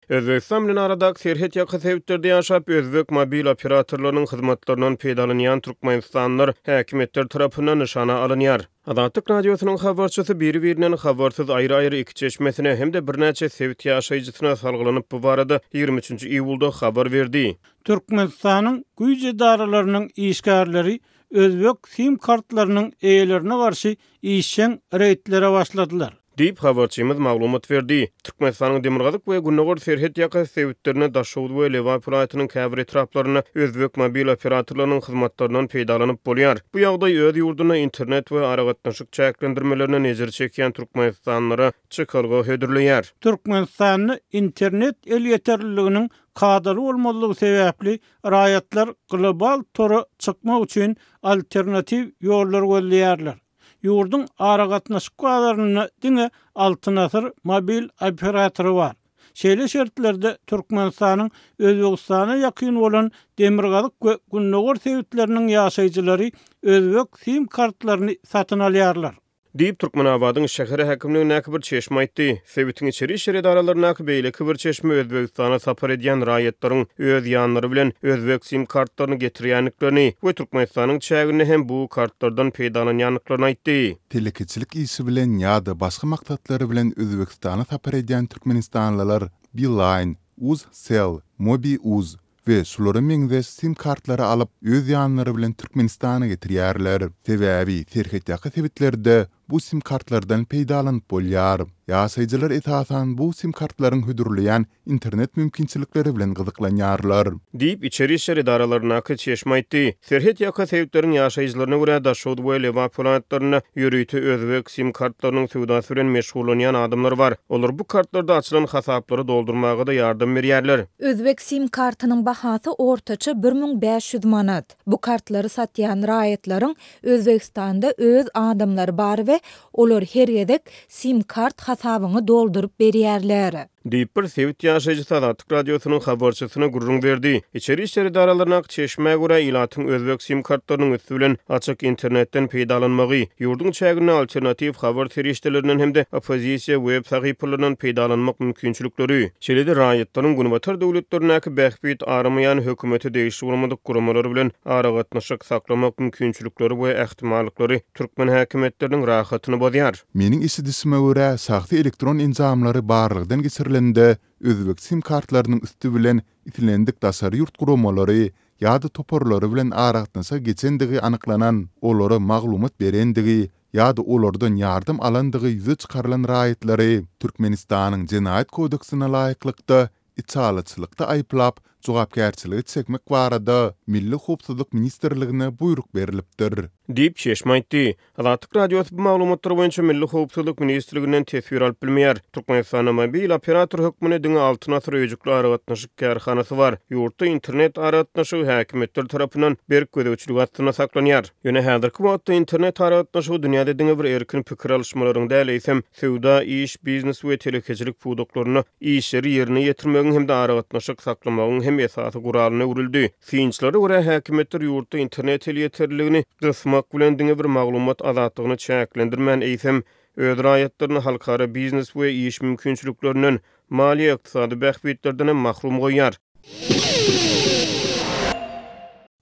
Özbekistan bilen aradaky serhet ýaka sebäpleri ýaşap özbek mobil operatorlarynyň hyzmatlarynyň peýdalanýan türkmenistanlylar häkimetler tarapyndan nyşana alynýar. Adatyk radiosynyň habarçysy biri-birinden habarsyz aýry-aýry iki çeşmesine hem de birnäçe sebit ýaşaýjysyna salgylanyp bu barada 23-nji iýulda habar berdi. Türkmenistanyň güýje daralarynyň işgärleri özbek sim kartlarynyň eýelerine garşy işçen reýtlere başladylar. Diýip habarçymyz maglumat berdi. Türkmenistanyň Demirgazyk we Günnogor serhet ýaka sebäplerine daşawdy we Lewa piratynyň käbir etraplaryna özbek mobil operatorlarynyň hyzmatlarynyň peýdalanyp bolýar. Bu ýagdaý öz ýurduna internet we aragatnaşyk çäklendirmelerine nezir çekýän türkmenistanlylara çykalga hödürleýär. Türkmenistanyň internet el ýeterliliginiň kadary bolmalygy sebäpli raýatlar global tora çykmak üçin alternativ ýollar gözleýärler. Yurdun aragatnaşyk kadaryny diňe altyn asyr mobil operatory bar. Şeýle şertlerde Türkmenistanyň Özbekistana ýakyn bolan Demirgazyk we Günnogor sebäpleriniň ýaşaýjylary özbek sim kartlaryny satyn alýarlar. Diýip Türkmenabadyň şäheri häkimligine näki bir çeşme aýtdy. Sebätiň içeri işleri daralaryna beýleki bir çeşme Özbekistana sapar edýän raýatlaryň öz ýanlary bilen özbek sim kartlaryny getirýänliklerini we Türkmenistanyň çägini hem bu kartlardan peýdalanýanlyklaryny aýtdy. Telekiçilik isi bilen ýa-da başga maksatlary bilen Özbekistana sapar edýän türkmenistanlylar Beeline, Uzcell, MobiUz ve şulara meňzeş sim kartlary alyp öz ýanlary bilen Türkmenistana getirýärler. Sebäbi serhet ýaka sebäplerde bu sim kartlardan peýdalanyp bolýar. Ýaşaýjylar esasan bu sim kartlaryň hödürleýän internet mümkinçilikleri bilen gyzyklanýarlar. Diýip içeri işleri daralaryna çeşme aýtdy. Serhet ýaka sebäpleriň ýaşaýjylaryna görä daşawdy we Lewa piratylaryna ýörüýti özbek sim kartlarynyň söwdasy bilen meşgulanýan adamlar bar. Olar bu kartlarda açylan hasaplary doldurmaga da ýardam berýärler. Özbek sim kartynyň bahasy ortaça 1500 manat. Bu kartlary satýan raýatlaryň Özbekistanda öz adamlary bar we olar her ýerdek sim kart hasabyny doldurup berýärler. Diýip bir sebit ýaşaýjy Adatyk radiosynyň habarçysyna gurrun berdi. İçeri işleri daralaryna çeşmeye görä ilatyň özbek sim kartlarynyň üstü bilen açyk internetden peýdalanmagy, ýurdun çägine alternativ habar serişdelerinden hem de opozisiýa web sahypalarynyň peýdalanmak mümkinçilikleri. Şeýle-de raýatlaryň günebatar döwletleriniňki bähbit aramaýan hökümeti değişik bolmadyk guramalary bilen aragatnaşyk saklamak mümkinçilikleri we ähtimallyklary türkmen häkimetleriniň rahatyny bozýar. Meniň işidisime görä sahte elektron enzamlary barlygydan geçirilen özbek sim kartlarynyň üstü bilen itilendik dasary ýurt guramalary ýa-da toporlary bilen aragatnasa geçendigi anyklanan, olary maglumat berendigi ýa-da olardan ýardym alandygy ýüze çykarylan raýatlary Türkmenistanyň Jenaýat kodeksine laýyklykda içalaçylykda aýplap jogapkärçiligi çekmek barada Milli Howpsuzlyk Ministrligine buyruk berilipdir. Diýip çeşme aýtdy. Adatyk radiosy bu maglumatlar boýunça Milli Howpsuzlyk Ministrliginden tesbir alyp bilmeýär. Türkmenistanyň mobil operator hökmüne diňe altyn asyr öýjükli aragatnaşyk kärhanasy bar. Ýurtda internet aragatnaşygy häkimetler tarapyndan berk gödäwçilik astyna saklanýar. Ýöne häzirki wagtda internet aragatnaşygy dünýäde diňe bir erkin pikir alışmalaryň däleýsem, sowda, iş, biznes we telekiçilik puduklaryny işleri ýerine ýetirmegiň hem de aragatnaşyk saklamagyň hem esasy guralyna urildi. Fiýinçilere görä häkimetler ýurtda internet el ýeterligini gysmak bilen diňe bir maglumat azatlygyny çäklendirmän eýsem, öz raýatlaryny halkara biznes we iş mümkinçiliklerinden maliýe ykdysady bähbitlerden mahrum goýar.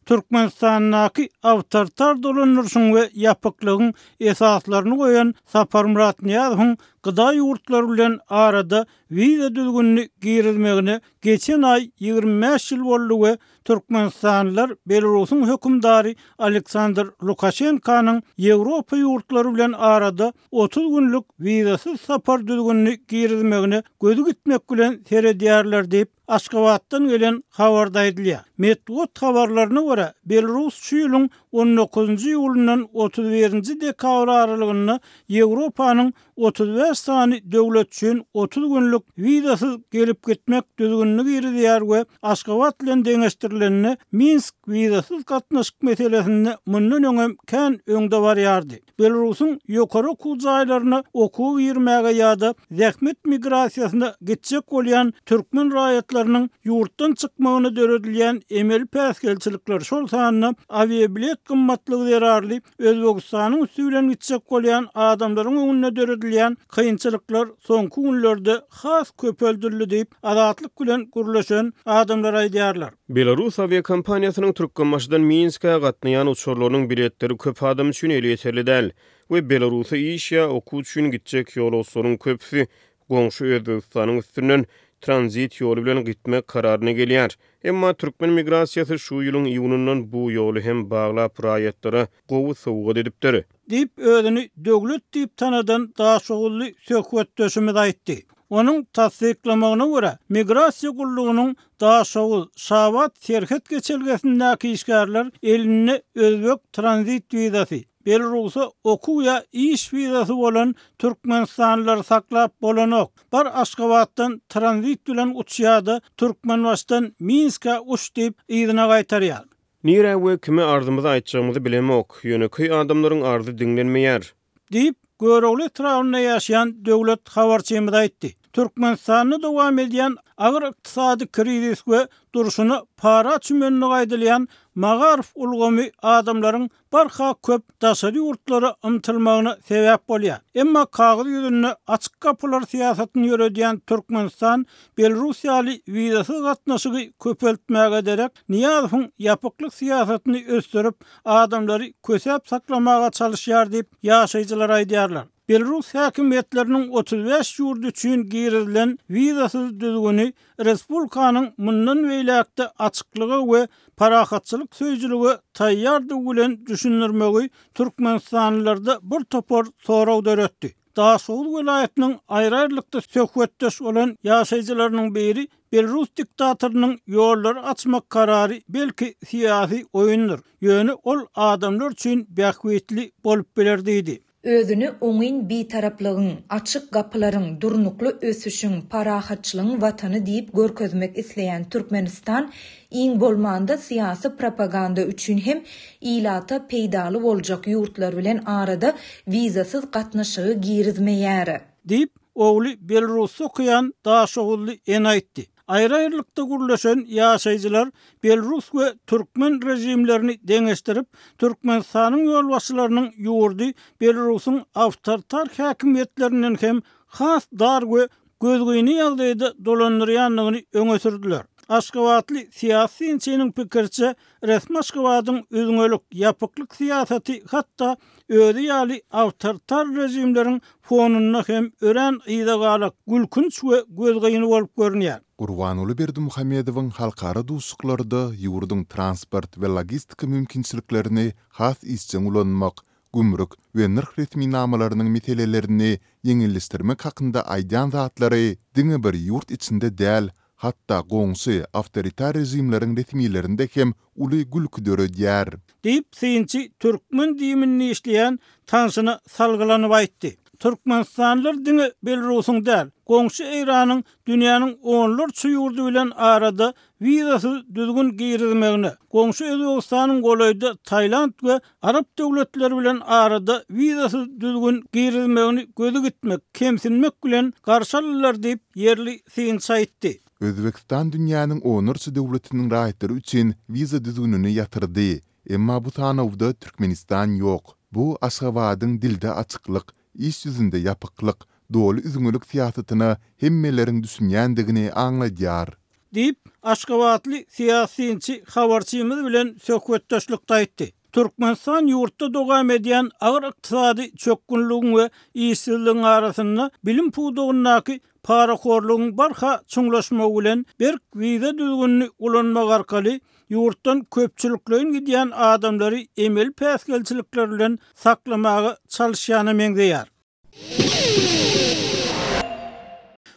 Türkmenistanyň awtoritar dolanýaryň we ýapyklygyň esaslaryny goýan Sapar Murat Niýazowyň gyda ýurtlary bilen arada wiza düzgünlüğünü girizmegine geçen ay 25 ýyl boldy we Türkmenistanlylar Belarusyň hökümdary Aleksandr Lukashenkanyň Ýewropa ýurtlary bilen arada 30 günlük wizasyz sapar düzgünlüğünü girizmegine gözü gitmek bilen seredýärler diýip Aşgabatdan gelen habarda aýdylýar. Medwat habarlaryna görä Belarus şu ýylyň 19-njy ýulundan 31-nji dekabr aralygyna Ýewropanyň 35 sany döwlet üçin 30 günlük wizasyz gelip gitmek düzgünlüğü girizýär we Aşgabat bilen deňeşdirilenini Minsk wizasyz gatnaşyk meselesini mundan öňem kän öňde barýardy. Belarusyň ýokary kujaýlaryna okuw ýermäge ýa-da zähmet migrasiýasyna gitjek bolýan türkmen raýatlarynyň ýurtdan çykmagyny döredilýän emel päsgelçilikler şol sanyna aviabilet gymmatlygy zerarly Özbekistanyň üstü bilen gitjek bolýan adamlaryň öňüne döredilýän edilen kıyınçılıklar soňky günlerde has köpeldirildi diýip azatlyk bilen gurlaşan adamlar aýdýarlar. Belarus aviakompaniýasynyň Türkmenmaşdan Minsk'e gatnaýan uçurlarynyň biletleri köp adam üçin eli ýeterli däl we Belarusa iş ýa okuw üçin gitjek ýolagçylaryň köpüsi goňşy Özbegistanyň üstünden tranzit ýoly bilen gitmek kararyna gelýär. Emma Türkmen migrasiýasy şu ýylyň iýunundan bu ýoly hem baglap raýatlara gowy sowgat edipdir. Diýip özüni döwlet diýip tanadan daşagully söhbetdeşimiz aýtdy. Onun tasdiklamagyna görä, migrasiýa gullugynyň daşagul şawat serhet geçelgesindäki işgärler elini Özbek tranzit wizasy, Belarusa okuw ýa iş wizasy bolan Türkmenistanlylar saklap bolanok. Bar Aşgabatdan tranzit bilen uçýardy, Türkmenbaşdan Minsk'e uç diýip ýygyna gaýtarýar. Nire we kime arzymyzy aýtjagymyzy bilemok. Ýöneköý adamlaryň arzy dinlenmeýär. Diýip görewli etrafynda ýaşaýan döwlet habarçymyz aýtdy. Türkmenistany dowam edýän agyr ykdysady krizis we duruşuny para çümenine gaýdylýan Magarif ulgamy adamlaryň barha köp daşary ýurtlary ymtylmagyna sebäp bolýar. Emma kagyz ýüzünde açyk kapylar siýasatyny ýöredýän Türkmenistan Belarusiýaly wizasy gatnaşygy köpeltmäge ederek Niýazowyň ýapyklyk siýasatyny ösdürip adamlary kösep saklamaga çalışýar diýip ýaşaýjylar aýdýarlar. Belarus häkimetleriniň 35 ýurt üçin girilen wizasyz düzgüni respublikanyň mundan beýlekde açyklygy we parahatçylyk söýjüligi taýýardygy bilen düşündirmegi Türkmenistanlylarda bir topar soraw döretdi. Daşoğul vilayetinin ayrı-ayrılıkta söhbetdeş olan ýaşaýjylarynyň biri Belarus diktatorunun ýolları açmak kararı belki siyasi oyundur. Ýöne ol adamlar üçin bähwetli bolup bilerdi. Özünü oňyn bitaraplygyň, açyk gapylaryň, durnukly ösüşiň, parahatçylygyň watany diýip görkezmek isleýän Türkmenistan iň bolmanda siýasy propaganda üçin hem ilata peýdaly boljak ýurtlar bilen arada wizasyz gatnaşygy girizmeýär. Diýip ogly Belarusy okuyan daşogully en aýtdy. Ayrı-ayrılıkta gurlaşan ýaşaýjylar Belarus we Türkmen rejimlerini deňeşdirip Türkmenistanyň ýolbaşçylarynyň ýurdy Belarusyň awtoritar häkimetlerinden hem has dar we gözgüýni ýagdaýda dolandyrýanlygyny öňe sürdiler. Aşgabatly siýasy inçiniň pikirçe resmi Aşgabatyň özüňelik ýapyklyk siýasaty hatda özi ýaly awtoritar rejimleriň fonuna hem ören ýydagalak gülkünç we gözgüýni bolup görünýär. Gurbanuly Berdimuhammedowyň halkara duşuklarda ýurduň transport we logistika mümkinçiliklerini has isçiň ulanmak, gümrük we nırh resminamalarynyň meselelerini ýeňilleşdirmek hakynda aýdan zatlary diňe bir ýurt içinde däl, hatta goňsy awtoritar rejimleriň resmilerinde hem uly gülkü döredýär. Diýip synçy Türkmen diýimini işleýän tanşyna salgylanyp aýtdy. Türkmenistanlylar diňe Belarusyň däl, goňşy Iranyň dünýäniň onlarça ýurdu bilen arada wizasyz düzgün girizmegine, goňşy Özbegistanyň golaýda Taýland we Arap döwletleri bilen arada wizasyz düzgün girizmegini gözü gitmek, kemsinmek bilen garşalylar diýip ýerli synçy aýtdy. Özbekistan dünýäniň onlarça döwletiniň raýatlary üçin wiza düzgünini ýatyrdy. Emma bu tanawda Türkmenistan ýok. Bu Aşgabatyň dilde açyklyk, iş yüzünde ýapyklyk, doly üzüňlük siýasatyna hemmeleriň düşünýändigini aňlaýar. Diýip Aşgabatly siýasyçy habarçymyz bilen söhbetdeşlikde aýtdy. Türkmenistan ýurtda dowam edýän agyr ykdysady çökgünligiň we işsizligiň arasynda bilim puwdugyndaky paraxorlugyň barha çuňlaşmagy bilen bir wiza düzgünni ulanmak arkaly ýurtdan köpçüliklerin gidýän adamlary emel päsgelçilikler bilen saklamagy çalışýany meňzeýär.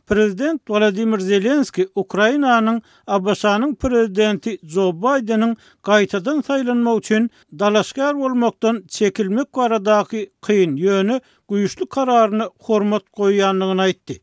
Prezident Vladimir Zelenski Ukrainanyň Abaşanyň prezidenti Joe Biden'in gaýtadan saýlanmak üçin dalaşgar bolmakdan çekilmek baradaky kıyın ýöne güýçli kararyny hormat goýanlygyny aýtdy.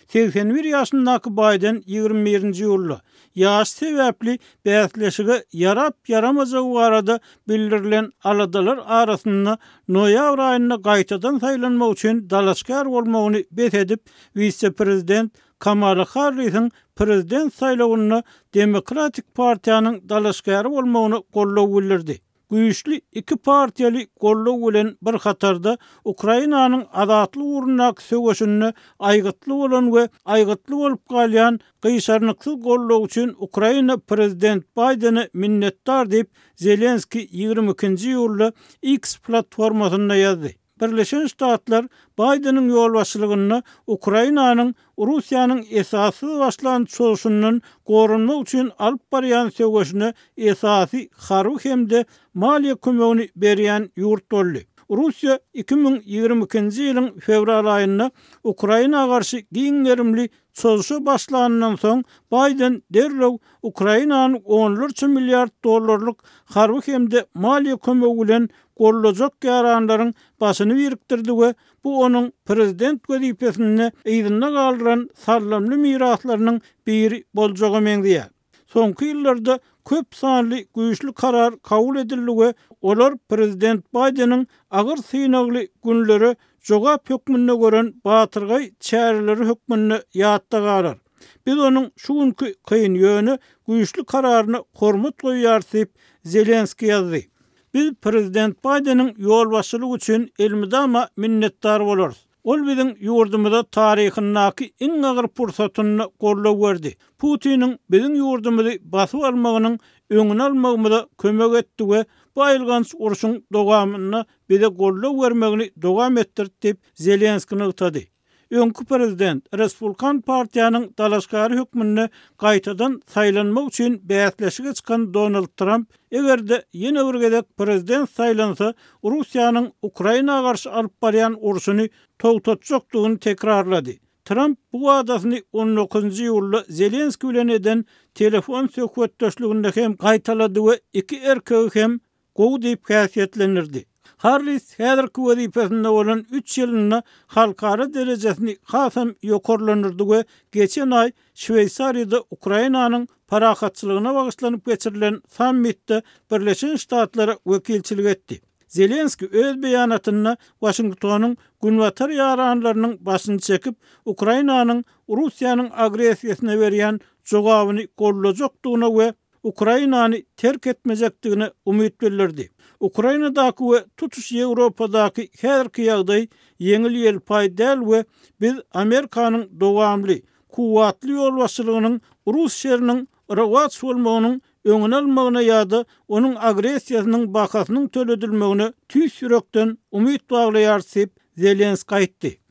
81 ýaşyndaky Biden 21-nji ýylda ýaş sebäpli bäsleşigi yarap-yaramajak arada bildirilen aladalar arasynda noýabr aýynda gaýtadan saýlanmak üçin dalaşgar bolmagyny betedip vice-prezident Kamala Harris'in prezident saýlawyna Demokratik partiýanyň dalaşgary bolmagyny gollaw bildirdi. güýçli iki partiýaly gollaw bilen bir hatarda Ukrainanyň adatly urnak söwüşini aýgytly bolan we aýgytly bolup galýan gyşarnyksyz gollaw üçin Ukraina prezident Biden'i minnetdar diýip Zelenski 22-nji ýylda X platformasyna ýazdy. Birleşen Ştatlar Biden'ın yol başçylygyny Ukrainanyň Russiýanyň esasy başlanýan çözüşinden gorunmak üçin alyp barýan söwüşine esasy harby hemde maliýe kömegini berýän ýurt boldy. Russiýa 2022-nji ýylyň fevral aýynda Ukrainaga garşy giňerimli çözüşe başlanandan soň Biden derlew Ukrainanyň $10 milyard dollarlyk harby hemde maliýe kömegi bilen gollajak ýaranlaryň başyny birikdirdi we bu onuň prezident wezipesini ýygyna galdyran sarlamly miraslarynyň biri boljagy meňdiýär. Soňky ýyllarda köp sanly güýçli karar kabul edildi we olar prezident Biden'ın agyr synagly günleri jogap hökmüne gören batyrgay çäreleri hökmüne ýatda galar. Biz onuň şu günkü kıyın ýöne güýçli kararyny hormat goýýar diýip Zelenski ýazdy. Biz prezident Biden'ın yol başçylygy üçin elmidama minnetdar bolarys. Ol biziň ýurdumyzda taryhynyňky iň agyr pursatyny gollaw berdi. Putin'in biziň ýurdumyzy basyp almagynyň öňüni almagymyza kömek etdi we baýylgans uruşyň dogamagyny bize gollaw bermegini dogam etdirdi diýip Zelenski ýetdi. Öňkü prezident Respublikan partiýanyň dalaşgary hökmüne gaýtadan saýlanmak üçin bäsleşige çykan Donald Trump egerde ýene bir gezek prezident saýlansa Russiýanyň Ukrainaga garşy alyp barýan uruşyny togtatjakdygyny tekrarlady. Trump bu wadasyny 19-njy ýylda Zelenski bilen eden telefon söhbetdeşliginde hem gaýtalady we iki erkegi hem gowy diýip häsiýetlenirdi. Harris häzirki wezipesinde bolan 3 ýylyna halkara derejesini hasam ýokarlanyrdy we geçen ay Şweýsariýada Ukrainanyň parahatçylygyna bagyşlanyp geçirilen sammitde Birleşen Ştatlara wekilçilik etdi. Zelenski öz beýanatyna Washingtonyň günwatar ýaranlarynyň başyny çekip Ukrainanyň Russiýanyň agresiýasyna berýän jogabyny gollajakdygyna we Ukrainany terk etmejekdigine umyt bildirdi. Ukrainadaky we tutuş Ýewropadaky häzirki ýagdaý yeňil ýelpay däl we biz Amerikanyň dowamly, kuwatly ýol başçylygynyň Rus şehriniň rawat bolmagynyň öňüni almagyna ýa-da onuň agresiýasynyň bakasynyň töledilmegine tüýs ýürekden umyt baglaýar diýip Zelenski aýtdy.